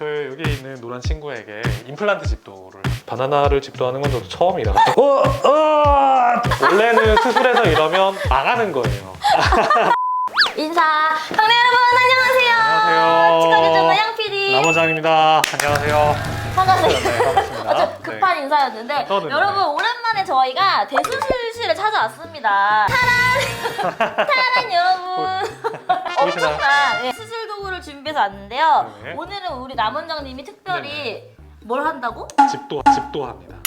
저희 여기 있는 노란 친구에게 임플란트 집도를 바나나를 집도하는 건 저도 처음이라 원래는 수술해서 이러면 나가는 거예요. 인사! 형님 여러분 안녕하세요! 안녕하세요. 치과교 전문 양PD 남원장입니다. 안녕하세요. 반갑습니다. 네, 반갑습니다. 좀 급한 인사였는데 저는 여러분 오랜만에 저희가 대수술실에 찾아왔습니다. 타란 여러분 보이시나요? 엄청난 수술 도구를 준비해서 왔는데요. 네. 오늘은 우리 남원장님이 특별히 뭘 한다고? 집도합니다.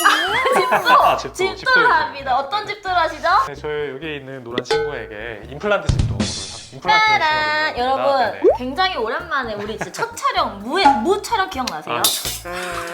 집도를 합니다. 어떤 집도를 하시죠? 네, 저희 여기 있는 노란 친구에게 임플란트 집도를 짜란! 여러분 네네. 굉장히 오랜만에 우리 진짜 첫 촬영 무 촬영 기억나세요?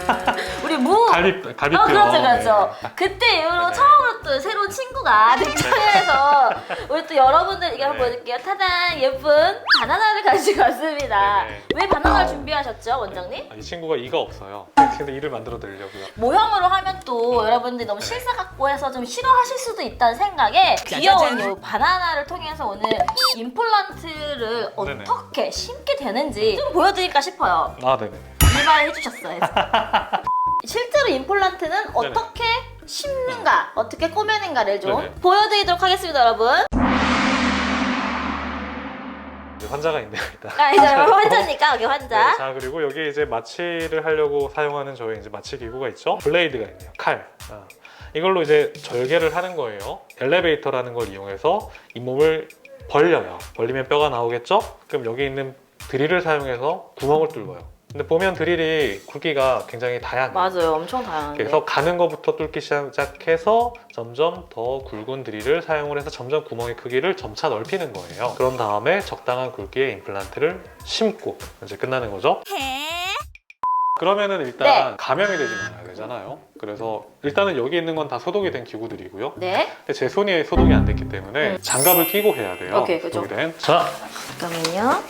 아, 우리 무 갈비뼈. 그렇죠. 네. 그때 이후로 네네. 처음으로 또 새로운 친구가 등장해서 우리 또 여러분들 이게 한번 네네. 보여드릴게요. 타단! 예쁜 바나나를 가지고 왔습니다. 네네. 왜 바나나를 준비하셨죠, 원장님? 이 친구가 이가 없어요. 근데 이를 만들어 드리려고요. 모형으로 하면 또 여러분들이 너무 네네. 실사 같고 해서 좀 싫어하실 수도 있다는 생각에 귀여운 이 바나나를 통해서 오늘 임플란트를 네네. 어떻게 심게 되는지 좀 보여드릴까 싶어요. 아, 네네. 이말 해주셨어요. 실제로 임플란트는 어떻게 심는가, 어떻게 꼬매는가를 좀 네네. 보여드리도록 하겠습니다, 여러분. 환자가 있네요, 일단. 아, 이제 환자니까 여기 환자. 네, 자, 그리고 여기 이제 마취를 하려고 사용하는 저희 이제 마취 기구가 있죠. 블레이드가 있네요. 칼. 이걸로 이제 절개를 하는 거예요. 엘리베이터라는 걸 이용해서 잇몸을 벌려요. 벌리면 뼈가 나오겠죠? 그럼 여기 있는 드릴을 사용해서 구멍을 뚫어요. 근데 보면 드릴이 굵기가 굉장히 다양해요. 맞아요, 엄청 다양한데. 그래서 가는 것부터 뚫기 시작해서 점점 더 굵은 드릴을 사용을 해서 점점 구멍의 크기를 점차 넓히는 거예요. 그런 다음에 적당한 굵기의 임플란트를 심고 이제 끝나는 거죠. 그러면은 일단 네. 감염이 되지 말아야 되잖아요. 그래서 일단은 여기 있는 건 다 소독이 된 기구들이고요. 네. 근데 제 손이 소독이 안 됐기 때문에 장갑을 끼고 해야 돼요. 오케이, 그죠. 소독이 된. 자, 잠깐만요.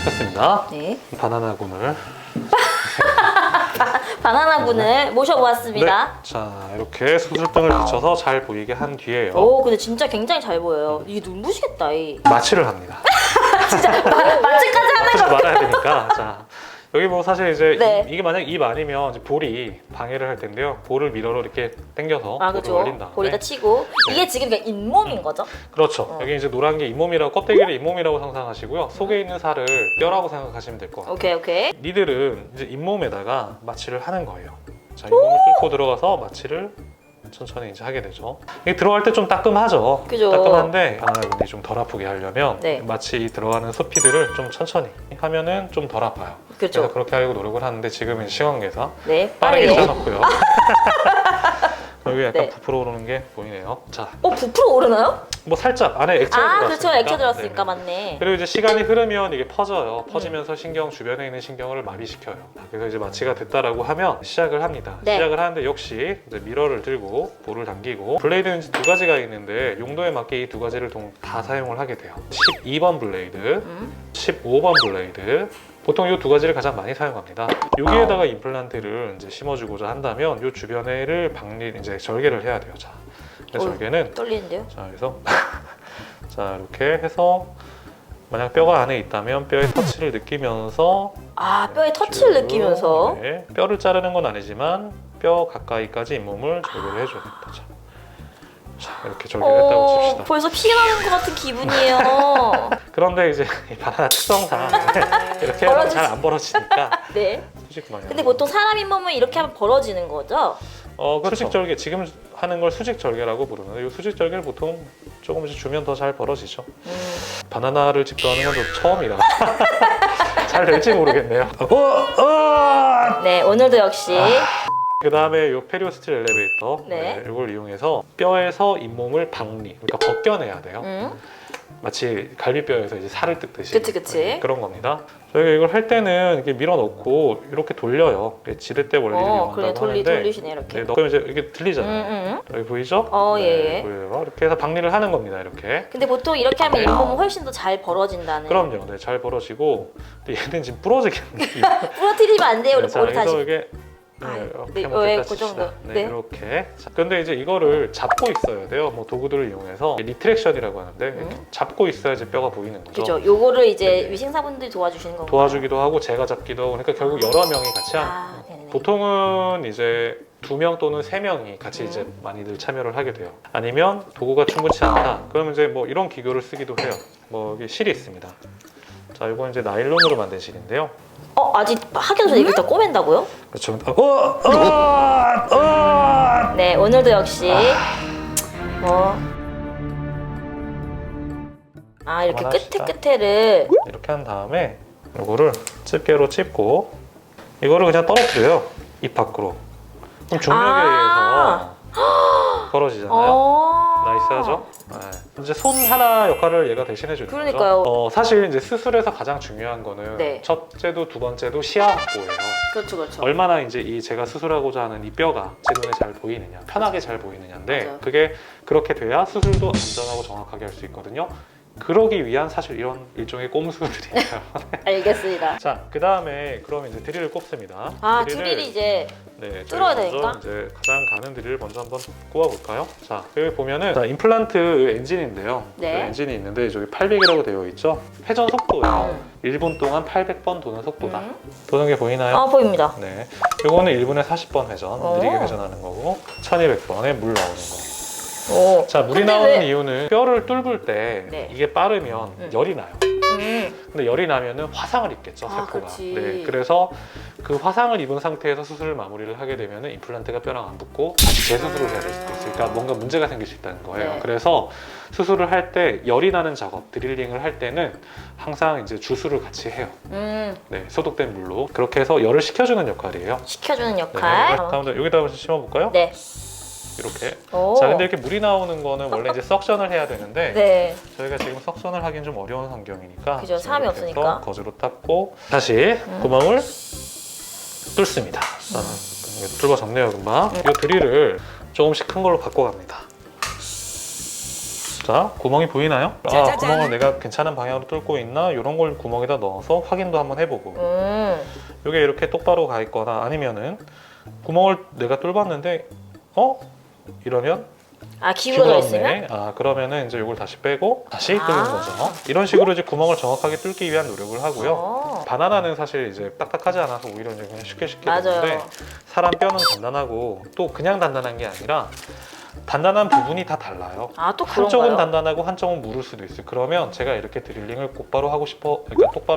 됐습니다. 네. 바나나군을. 바나나분을 모셔보았습니다. 네. 자, 이렇게 수술등을 붙여서 잘 보이게 한 뒤에요. 오, 근데 진짜 굉장히 잘 보여요. 이게 눈부시겠다, 이. 마취를 합니다. 진짜 마취까지 하는 하지 거. 말아야 되니까. 자, 여기 뭐 사실 이제 네. 이게 만약 입 아니면 이제 볼이 방해를 할 텐데요. 볼을 미러로 이렇게 당겨서 아, 볼을 그죠. 올린 다음에 볼에다 치고. 네. 이게 지금 그냥 잇몸인 거죠? 그렇죠. 여기 이제 노란 게 잇몸이라고 껍데기를 잇몸이라고 상상하시고요. 속에 있는 살을 뼈라고 생각하시면 될 것 같아요. 오케이, 오케이. 니들은 이제 잇몸에다가 마취를 하는 거예요. 자, 잇몸을 뚫고 들어가서 마취를 천천히 이제 하게 되죠. 이게 들어갈 때 좀 따끔하죠. 그죠. 따끔한데 바나나군이 좀 덜 아프게 하려면 네. 마취 들어가는 스피드를 좀 천천히 하면은 좀 덜 아파요. 그죠. 그래서 그렇게 하려고 노력을 하는데 지금은 시간계사 네, 빠르게 빠르게. 짜놓고요. 여기 약간 네. 부풀어 오르는 게 보이네요. 자, 부풀어 오르나요? 뭐 살짝 안에 액체가 아, 들어갔으니까. 그렇죠. 액체 들었으니까 네네. 맞네. 그리고 이제 시간이 흐르면 이게 퍼져요. 퍼지면서 신경 주변에 있는 신경을 마비시켜요. 그래서 이제 마취가 됐다라고 하면 시작을 합니다. 네. 시작을 하는데 역시 이제 미러를 들고 볼을 당기고 블레이드는 이제 두 가지가 있는데 용도에 맞게 이 두 가지를 다 사용을 하게 돼요. 12번 블레이드, 15번 블레이드. 보통 이 두 가지를 가장 많이 사용합니다. 여기에다가 임플란트를 이제 심어주고자 한다면 이 주변에를 이제 절개를 해야 돼요. 자, 그래서 어휴. 절개는 떨리는데요? 자, 그래서 자, 이렇게 해서 만약 뼈가 안에 있다면 뼈의 터치를 느끼면서 아, 뼈에 터치를 쭉, 느끼면서. 네, 뼈를 자르는 건 아니지만 뼈 가까이까지 잇몸을 절개를 해줘야 됩니다. 자, 이렇게 절개를 했다고 칩시다. 벌써 피 나는 것 같은 기분이에요. 그런데 이제 이 바나나 특성상 이렇게 하면 잘 안 벌어지니까 네. 수직 마냥. 근데 보통 사람 잇몸은 이렇게 하면 벌어지는 거죠? 그 수직 절개, 지금 하는 걸 수직 절개라고 부르는데 이 수직 절개를 보통 조금씩 주면 더 잘 벌어지죠. 바나나를 집도하는 건 저 처음이라 잘 될지 모르겠네요. 네, 오늘도 역시 그 다음에 이 페리오스틸 엘리베이터 네. 이걸 이용해서 뼈에서 잇몸을 박리, 그러니까 벗겨내야 돼요. 마치 갈비뼈에서 이제 살을 뜯듯이 그치. 그런 겁니다. 저희가 이걸 할 때는 이렇게 밀어넣고 이렇게 돌려요. 지렛대 원리를 그래, 이용한다고 하는데 돌리시네, 이렇게. 네, 그럼 이제 이게 들리잖아요. 여기 보이죠? 예. 보여요. 이렇게 해서 박리를 하는 겁니다. 이렇게. 근데 보통 이렇게 하면 네. 잇몸은 훨씬 더 잘 벌어진다는. 그럼요. 네, 잘 벌어지고 근데 얘는 지금 부러지겠는데. 부러뜨리면 안 돼요, 우리 자, 머리 그래서 다시. 이게 이렇게 네, 뭐 네, 됐다 그 정도. 칩시다. 네, 네. 이렇게. 자, 근데 이제 이거를 잡고 있어야 돼요. 뭐 도구들을 이용해서 리트랙션이라고 하는데 이렇게 잡고 있어야지 뼈가 보이는 거죠. 그죠. 요거를 이제 네네. 위생사분들이 도와주시는 거고. 도와주기도 하고 제가 잡기도 하고 그러니까 결국 여러 명이 같이 네네. 보통은 이제 2명 또는 3명이 같이 이제 많이들 참여를 하게 돼요. 아니면 도구가 충분치 않다. 그러면 이제 뭐 이런 기교를 쓰기도 해요. 뭐 여기 실이 있습니다. 자, 이건 이제 나일론으로 만든 실인데요. 아직 하기 전에 이걸 다 꼬맨다고요? 그렇죠. 네, 오늘도 역시 이렇게 그만합시다. 끝에를 이렇게 한 다음에 이거를 집게로 찝고 이거를 그냥 떨어뜨려요. 입 밖으로. 그럼 중력에 의해서 벌어지잖아요. 나이스하죠? 네. 이제 손 하나 역할을 얘가 대신해 주는 그러니까요. 거죠. 사실 이제 수술에서 가장 중요한 거는 네. 첫째도 두 번째도 시야 확보예요. 그렇죠. 얼마나 이제 이 제가 수술하고자 하는 이 뼈가 제 눈에 잘 보이느냐, 편하게 잘 보이느냐인데 맞아요. 그게 그렇게 돼야 수술도 안전하고 정확하게 할 수 있거든요. 그러기 위한 사실 이런 일종의 꼼수들이에요. 알겠습니다. 자, 그 다음에 그럼 이제 드릴을 꼽습니다. 드릴이 이제 네, 뚫어야 저희 되니까? 먼저 이제 가장 가는 드릴을 먼저 한번 꼽아볼까요? 자, 여기 보면은 자, 임플란트 엔진인데요. 네. 그 엔진이 있는데 저기 800이라고 되어 있죠. 회전 속도예요. 1분 동안 800번 도는 속도다. 도는 게 보이나요? 보입니다. 네. 이거는 1분에 40번 회전, 느리게 오. 회전하는 거고 1200번에 물 나오는 거. 자, 물이 근데 나오는 왜- 이유는 뼈를 뚫을 때 네. 이게 빠르면 열이 나요. 근데 열이 나면은 화상을 입겠죠, 세포가. 그렇지. 네, 그래서 그 화상을 입은 상태에서 수술을 마무리를 하게 되면은 임플란트가 뼈랑 안 붙고 다시 재수술을 해야 될 수도 있으니까 뭔가 문제가 생길 수 있다는 거예요. 네. 그래서 수술을 할 때 열이 나는 작업, 드릴링을 할 때는 항상 이제 주수를 같이 해요. 네, 소독된 물로 그렇게 해서 열을 식혀주는 역할이에요. 식혀주는 네, 역할. 다음으로 여기다 한번 심어볼까요? 네. 이렇게. 오. 자, 근데 이렇게 물이 나오는 거는 원래 이제 석션을 해야 되는데 네. 저희가 지금 석션을 하긴 좀 어려운 환경이니까 그죠, 사람이 이렇게 해서 없으니까. 거즈로 닦고 다시 구멍을 뚫습니다. 자, 이거 뚫어 잡네요 금방. 이 드릴을 조금씩 큰 걸로 바꿔갑니다. 자, 구멍이 보이나요? 구멍을 내가 괜찮은 방향으로 뚫고 있나? 이런 걸 구멍에다 넣어서 확인도 한번 해보고 이게 이렇게 똑바로 가 있거나 아니면은 구멍을 내가 뚫었는데 이러면 기울어져 있으면? 그러면은 이제 이걸 다시 빼고 다시 뚫는 거죠. 이런 식으로 이제 구멍을 정확하게 뚫기 위한 노력을 하고요. 바나나는 사실 이제 딱딱하지 않아서 오히려 이제 그냥 쉽게 되는데 맞아요. 사람 뼈는 단단하고 또 그냥 단단한 게 아니라 단단한 부분이 다 달라요. 또 한쪽은 그런가요? 단단하고 한쪽은 무를 수도 있어요. 그러면 제가 이렇게 드릴링을 그러니까 똑바로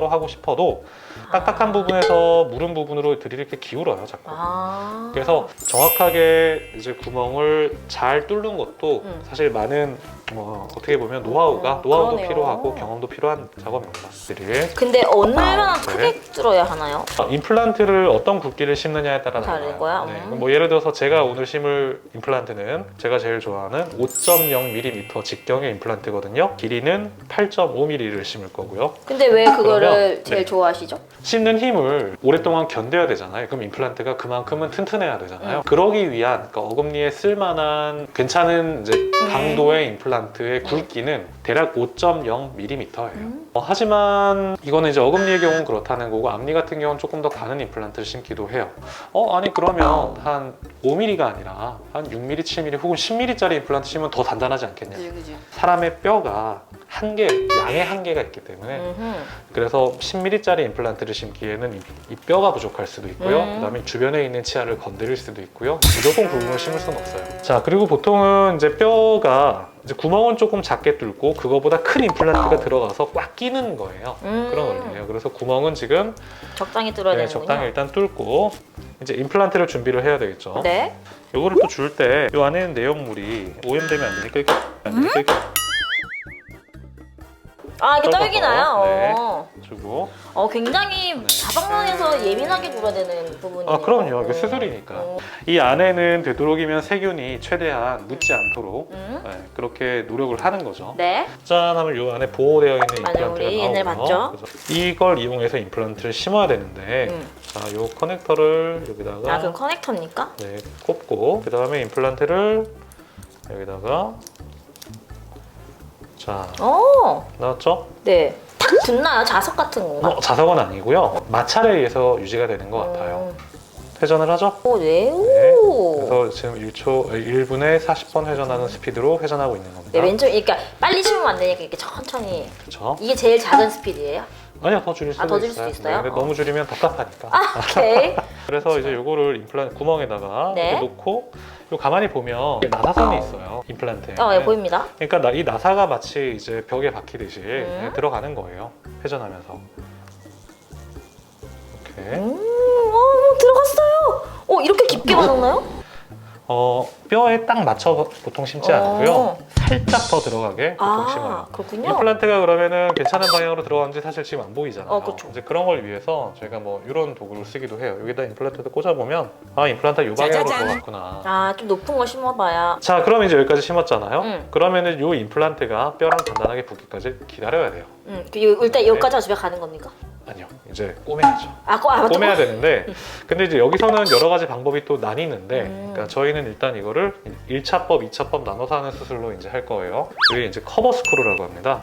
하고 싶어도 딱딱한 부분에서 무른 부분으로 드릴을 이렇게 기울어요, 자꾸. 그래서 정확하게 이제 구멍을 잘 뚫는 것도 사실 많은 어떻게 보면 노하우도 그러네요. 필요하고 경험도 필요한 작업입니다. 드릴. 근데 얼마나 네. 크게 뚫어야 하나요? 임플란트를 어떤 굵기를 심느냐에 따라 다른 달라요. 거야? 네. 뭐 예를 들어서 제가 오늘 심을 임플란트는 제가 제일 좋아하는 5.0mm 직경의 임플란트거든요. 길이는 8.5mm를 심을 거고요. 근데 왜 그거를 그러면, 제일 네. 좋아하시죠? 씹는 힘을 오랫동안 견뎌야 되잖아요. 그럼 임플란트가 그만큼은 튼튼해야 되잖아요. 그러기 위한 그러니까 어금니에 쓸만한 괜찮은 이제 강도의 임플란트의 굵기는 대략 5.0mm예요. 하지만 이거는 이제 어금니의 경우는 그렇다는 거고 앞니 같은 경우는 조금 더 가는 임플란트를 심기도 해요. 아니 그러면 한 5mm가 아니라 한 6mm, 7mm 혹은 10mm짜리 임플란트 심으면 더 단단하지 않겠냐. 그죠. 사람의 뼈가 양의 한계가 있기 때문에 그래서 10mm짜리 임플란트를 심기에는 이 뼈가 부족할 수도 있고요. 그다음에 주변에 있는 치아를 건드릴 수도 있고요. 무조건 구멍을 심을 수는 없어요. 자, 그리고 보통은 이제 뼈가 이제 구멍은 조금 작게 뚫고 그거보다 큰 임플란트가 들어가서 꽉 끼는 거예요. 그런 원리예요. 그래서 구멍은 지금 적당히 뚫어야 되는군요. 적당히 일단 뚫고 이제 임플란트를 준비를 해야 되겠죠. 네. 요거를 또 줄 때 이 안에 있는 내용물이 오염되면 안 되니까 이렇게 이렇게 떠서, 떨기나요? 네. 주고 굉장히 자방면에서 예민하게 뚫어야 되는 부분이에요. 그럼요. 이게 수술이니까. 이 안에는 되도록이면 세균이 최대한 묻지 않도록 그렇게 노력을 하는 거죠. 네. 짠 하면 이 안에 보호되어 있는 맞아요. 임플란트가 우리 옛날에 나오고요. 봤죠? 그래서 이걸 이용해서 임플란트를 심어야 되는데 자, 이 커넥터를 여기다가 그럼 커넥터입니까? 네, 꼽고 그 다음에 임플란트를 여기다가 자, 나왔죠? 네. 탁 붙나요? 자석 같은 건가? 자석은 아니고요. 마찰에 의해서 유지가 되는 것 같아요. 회전을 하죠. 오, 네. 네. 오. 그래서 지금 1분에 40번 회전하는 스피드로 회전하고 있는 겁니다. 네, 왼쪽, 그러니까 빨리 치면 안 되니까 이렇게 천천히. 그렇죠. 이게 제일 작은 스피드예요? 아니요, 더 줄일 수도 더 줄일 있어요. 수도 있어요? 네, 근데 너무 줄이면 답답하니까. 오케이. 그래서 이제 요거를 임플란트 구멍에다가 네. 이렇게 놓고 요 가만히 보면 나사선이 있어요. 임플란트에. 예, 보입니다. 그러니까 이 나사가 마치 이제 벽에 박히듯이 네, 들어가는 거예요. 회전하면서. 이렇게. 들어갔어요. 이렇게 깊게 맞았나요? 뼈에 딱 맞춰 보통 심지 않고요. 살짝 더 들어가게 보통 심어요. 그렇군요. 임플란트가 그러면은 괜찮은 방향으로 들어가는지 사실 지금 안 보이잖아요. 그렇죠. 이제 그런 걸 위해서 저희가 뭐 이런 도구를 쓰기도 해요. 여기다 임플란트를 꽂아보면 임플란트가 이 방향으로 들어갔구나. 좀 높은 거 심어봐야. 자, 그럼 이제 여기까지 심었잖아요. 응. 그러면은 이 임플란트가 뼈랑 단단하게 붙기까지 기다려야 돼요. 일단 여기까지 집에 가는 겁니까? 아니요, 이제 꼬매야죠. 맞다. 꼬매야 되는데, 근데 이제 여기서는 여러 가지 방법이 또 나뉘는데, 음. 그러니까 저희는 일단 이거를 1차법, 2차법 나눠서 하는 수술로 이제 할 거예요. 이게 이제 커버 스크루라고 합니다.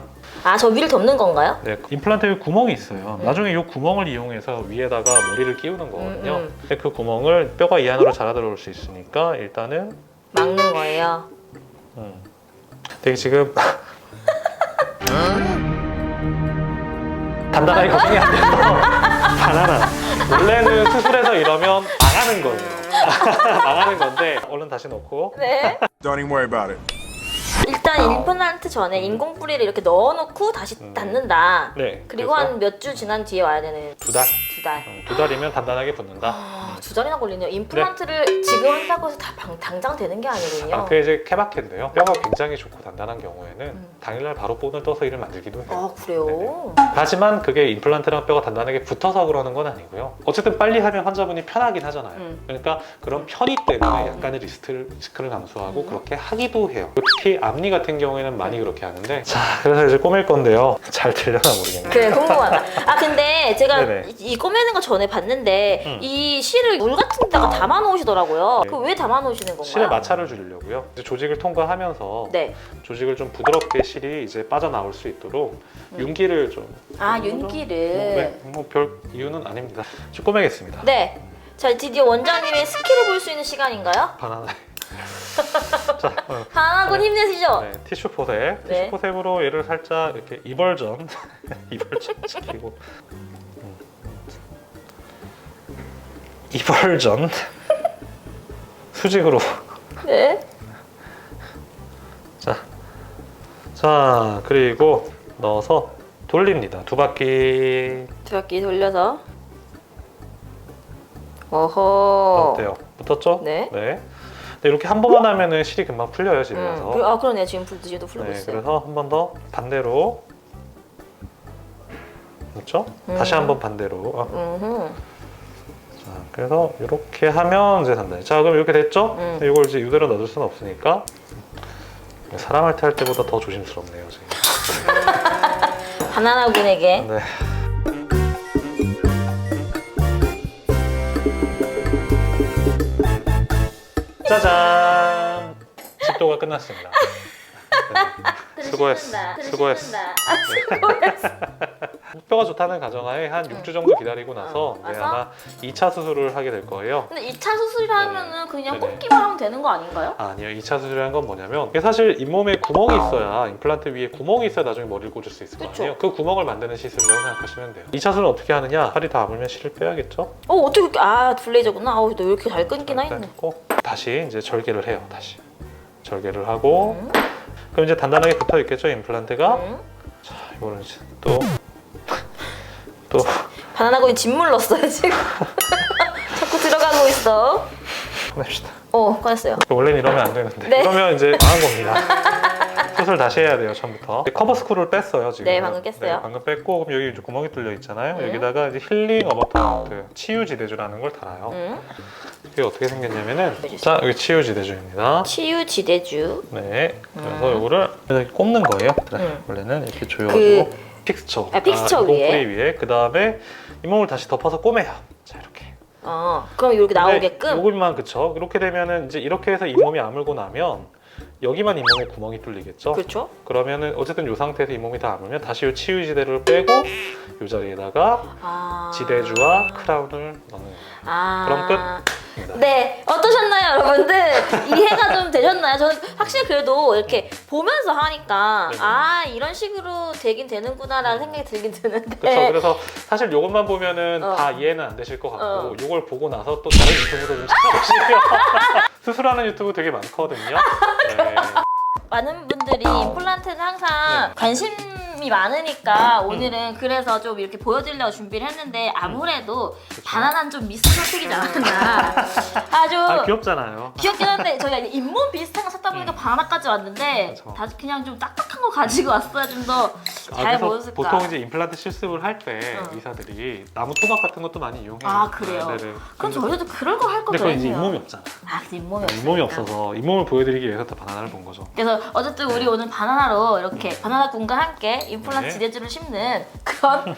저 위를 덮는 건가요? 네, 임플란트에 구멍이 있어요. 나중에 이 구멍을 이용해서 위에다가 머리를 끼우는 거거든요. 근데 그 구멍을 뼈가 이 안으로 잘 들어올 수 있으니까 일단은 막는 거예요. 되게 지금 단단하게 고정이 안 돼서 바나나. 원래는 수술해서 이러면 망하는 거예요. 망하는 건데 얼른 다시 넣고. 네. Don't even worry about it. 일단 임플란트 전에 인공 뿌리를 이렇게 넣어놓고 다시 닫는다. 네. 그리고 한 몇 주 지난 뒤에 와야 되는. 2달. 2달. 2달이면 단단하게 붙는다. 2달이나 걸리네요. 임플란트를 지금 한다고 해서 다 당장 되는 게 아니군요. 그게 이제 케바케인데요. 뼈가 굉장히 좋고 단단한 경우에는 당일날 바로 본을 떠서 이를 만들기도 해요. 그래요? 하지만 그게 임플란트랑 뼈가 단단하게 붙어서 그러는 건 아니고요. 어쨌든 빨리 하면 환자분이 편하긴 하잖아요. 그러니까 그런 편의 때문에 약간의 리스크를 감수하고 그렇게 하기도 해요. 특히 앞니 같은 경우에는 많이 그렇게 하는데, 자, 그래서 이제 꼬맬 건데요. 잘 되려나 모르겠네요. 그래, 궁금하다. 근데 제가 네네. 이 꼬매는 거 전에 봤는데 이 실을 물 같은 데다가 담아 놓으시더라고요. 네. 그 왜 담아 놓으시는 건가요? 실에 마찰을 주려고요. 이제 조직을 통과하면서 네. 조직을 좀 부드럽게 실이 이제 빠져나올 수 있도록 윤기를 좀. 윤기를. 별 이유는 아닙니다. 좀 꼬매겠습니다. 네. 자, 드디어 원장님의 스킬을 볼 수 있는 시간인가요? 바나나. 자, 하나군 힘내시죠? 네, 티슈 포셉. 네. 티슈 포셉으로 얘를 살짝 이렇게 이벌전 이벌전 시키고 이벌전 수직으로. 네. 자, 그리고 넣어서 돌립니다. 2바퀴. 2바퀴 돌려서. 어허. 어때요? 붙었죠? 네. 근데 이렇게 한 번만 하면은 실이 금방 풀려요, 집에 가서. 그러네요. 지금 지금도 풀고 네, 있어요. 그래서 한 번 더 반대로. 그렇죠? 다시 한 번 반대로. 자, 그래서 이렇게 하면 이제 단단해. 자, 그럼 이렇게 됐죠? 이걸 이제 이대로 놔둘 수는 없으니까 사람한테 할 때보다 더 조심스럽네요, 지금. 바나나군에게. 네. 짜잔! 집도가 끝났습니다. 네. 수고했어. 수고했어. 뼈가 좋다는 가정하에 한 6주 정도 기다리고 나서 이제 와서? 아마 2차 수술을 하게 될 거예요. 근데 2차 수술하면은 그냥 네네. 꽂기만 하면 되는 거 아닌가요? 아니요, 2차 수술이라는 건 뭐냐면 이게 사실 잇몸에 구멍이 있어야 임플란트 위에 구멍이 있어야 나중에 머리를 꽂을 수 있을 거 그쵸. 아니에요. 그 구멍을 만드는 시술이라고 생각하시면 돼요. 2차 수술은 어떻게 하느냐? 팔이 다 아물면 실을 빼야겠죠? 어떻게 그렇게 블레이저구나. 너 왜 이렇게 잘 끊기나 했네. 고 다시 이제 절개를 해요. 다시 절개를 하고 그럼 이제 단단하게 붙어 있겠죠, 임플란트가. 자, 이거는 이제 또 바나나군이 집 물렀어요 지금. 자꾸 들어가고 있어. 꺼냅시다. 꺼냈어요. 원래는 이러면 안 되는데. 네. 그러면 이제 망한 겁니다. 수술 다시 해야 돼요, 처음부터. 커버 스크루를 뺐어요, 지금. 네, 방금 깼어요. 네, 방금 뺐고, 그럼 여기 이제 구멍이 뚫려 있잖아요. 여기다가 이제 힐링 어버터먼트, 치유지대주라는 걸 달아요. 그게 어떻게 생겼냐면은, 자, 여기 치유지대주입니다. 치유지대주. 네, 그래서 이거를 이렇게 꼽는 거예요. 원래는 이렇게 조여가지고 픽스처, 픽스처 잇몸뿌리 위에. 그 다음에 잇몸을 다시 덮어서 꼬매요. 자, 이렇게. 그럼 이렇게 근데 나오게끔. 요것만 그쵸. 이렇게 되면은 이제 이렇게 해서 잇몸이 아물고 나면 여기만 잇몸에 구멍이 뚫리겠죠? 그렇죠. 그러면은 어쨌든 이 상태에서 잇몸이 다 아물면 다시 이 치유지대를 빼고 이 자리에다가 지대주와 크라운을 넣는 거예요. 그럼 끝. 네, 어떠셨나요, 여러분들? 이해가 좀 되셨나요? 저는 확실히 그래도 이렇게 보면서 하니까 네네. 아 이런 식으로 되긴 되는구나라는 생각이 들긴 드는데. 그렇죠. 그래서 사실 이것만 보면은 어. 다 이해는 안 되실 것 같고 어. 이걸 보고 나서 또 다른 유튜브도 좀 찾아보시면 수술하는 유튜브 되게 많거든요. 네. 많은 분들이 임플란트는 항상 관심이 많으니까 오늘은 그래서 좀 이렇게 보여드리려고 준비를 했는데 아무래도 바나나는 좀 미스 선택이지 않았나. 아주 아 귀엽잖아요. 귀엽긴 한데 저희가 잇몸 비슷한 거 샀다 보니까 바나나까지 왔는데 그쵸. 다 그냥 좀 딱딱한 거 가지고 왔어야 좀 더 잘 그래서 보였을까. 보통 이제 임플란트 실습을 할 때 어. 의사들이 나무 토막 같은 것도 많이 이용해요. 아, 그래요? 네네. 그럼 저희도 그럴 거 할 근데 거죠. 그건 이제 잇몸이 없잖아. 아, 근데 잇몸이 없으니까. 잇몸이 없어서 잇몸을 보여드리기 위해서 다 바나나를 본 거죠. 그래서 어쨌든 우리 오늘 바나나로 이렇게 바나나 군과 함께 임플란트 네. 지대주를 심는 그런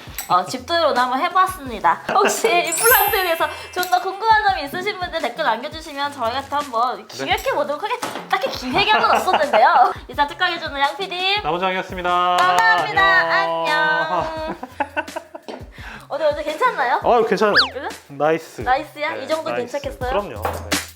집도를 한번 해봤습니다. 혹시 임플란트에 대해서 좀 더 궁금한 점이 있으신 분들 댓글 남겨주시면 저희가 또 한번 기획해보도록 하겠습니다. 딱히 기획이 한 건 없었는데요. 이상 특강해주는 양PD 나무장이었습니다. 감사합니다. 안녕. 오늘 괜찮나요? 괜찮아요. 그래? 나이스. 나이스야? 네, 이 정도 나이스. 괜찮겠어요? 그럼요. 네.